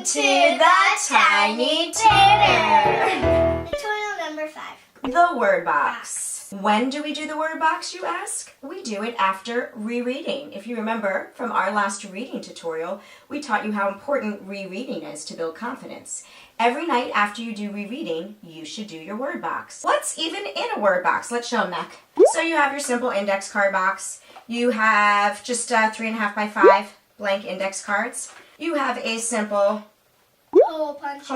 to the Tiny Tutor! Tutorial number 5. The word box. When do we do the word box, you ask? We do it after rereading. If you remember from our last reading tutorial, we taught you how important rereading is to build confidence. Every night after you do rereading, you should do your word box. What's even in a word box? Let's show them, Mac. So you have your simple index card box. You have just 3.5 by 5 blank index cards. You have a simple Hole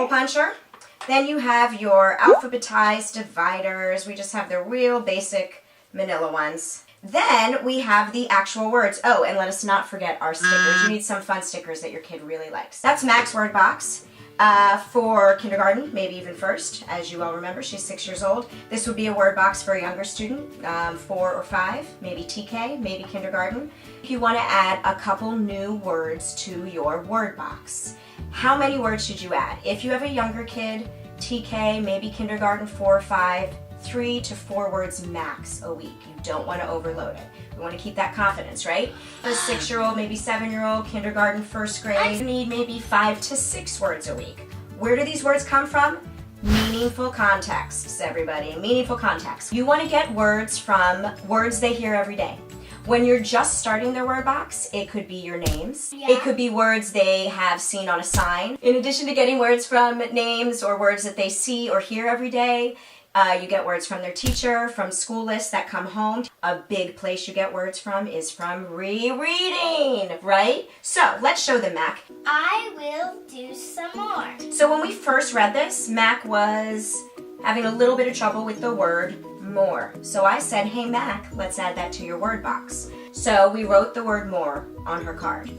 puncher. Then you have your alphabetized dividers. We just have the real basic manila ones. Then we have the actual words. Oh, and let us not forget our stickers. You need some fun stickers that your kid really likes. That's Mac's word box. For kindergarten, maybe even first. As you all remember, she's 6 years old. This would be a word box for a younger student, 4 or 5, maybe TK, maybe kindergarten. If you want to add a couple new words to your word box, how many words should you add? If you have a younger kid, TK, maybe kindergarten, 4 or 5, 3 to 4 words max a week. You don't want to overload it. We want to keep that confidence, right? For a 6-year-old, maybe 7-year-old, kindergarten, first grade, you need maybe 5 to 6 words a week. Where do these words come from? Meaningful contexts, everybody. Meaningful context. You want to get words from words they hear every day. When you're just starting their word box, it could be your names. Yeah. It could be words they have seen on a sign. In addition to getting words from names or words that they see or hear every day, you get words from their teacher, from school lists that come home. A big place you get words from is from rereading, right? So let's show them, Mac. I will do some more. So when we first read this, Mac was having a little bit of trouble with the word more. So I said, hey Mac, let's add that to your word box. So we wrote the word more on her card.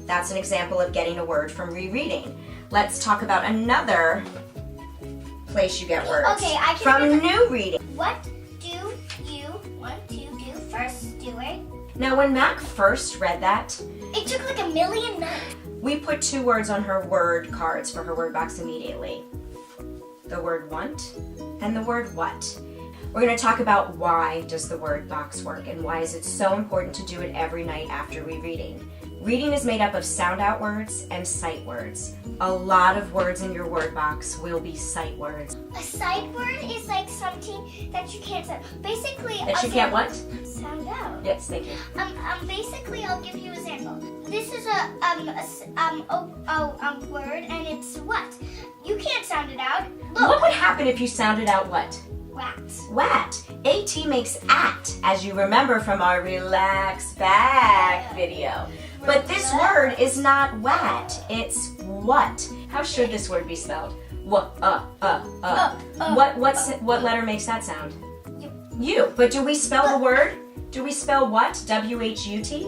That's an example of getting a word from rereading. Let's talk about another place you get words. Okay, I can from new reading. What do you want to do first, Stuart? Now when Mac first read that, it took like a million nights. We put 2 words on her word cards for her word box immediately. The word want and the word what. We're going to talk about why does the word box work and why is it so important to do it every night after rereading. Reading is made up of sound out words and sight words. A lot of words in your word box will be sight words. A sight word is like something that you can't sound. Basically, that you can't what? Sound out. Yes, thank you. Basically, I'll give you an example. This is a word, and it's what? You can't sound it out. Look. What would happen if you sounded out what? Wat. Wat. AT makes at, as you remember from our Relax Back video. But this word is not wat, it's what. How should this word be spelled? What letter makes that sound? U. But do we spell the word? Do we spell what? W-H-U-T?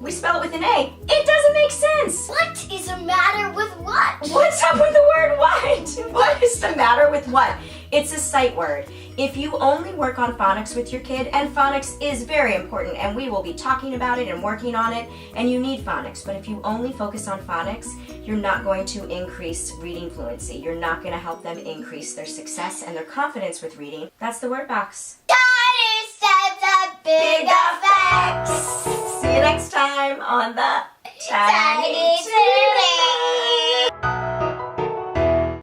We spell it with an A. It doesn't make sense. What is the matter with what? What's up with the word what? What is the matter with what? It's a sight word. If you only work on phonics with your kid, and phonics is very important, and we will be talking about it and working on it, and you need phonics, but if you only focus on phonics, you're not going to increase reading fluency. You're not going to help them increase their success and their confidence with reading. That's the word box. Tiny steps of big effects. See you next time on the Tiny Tutor.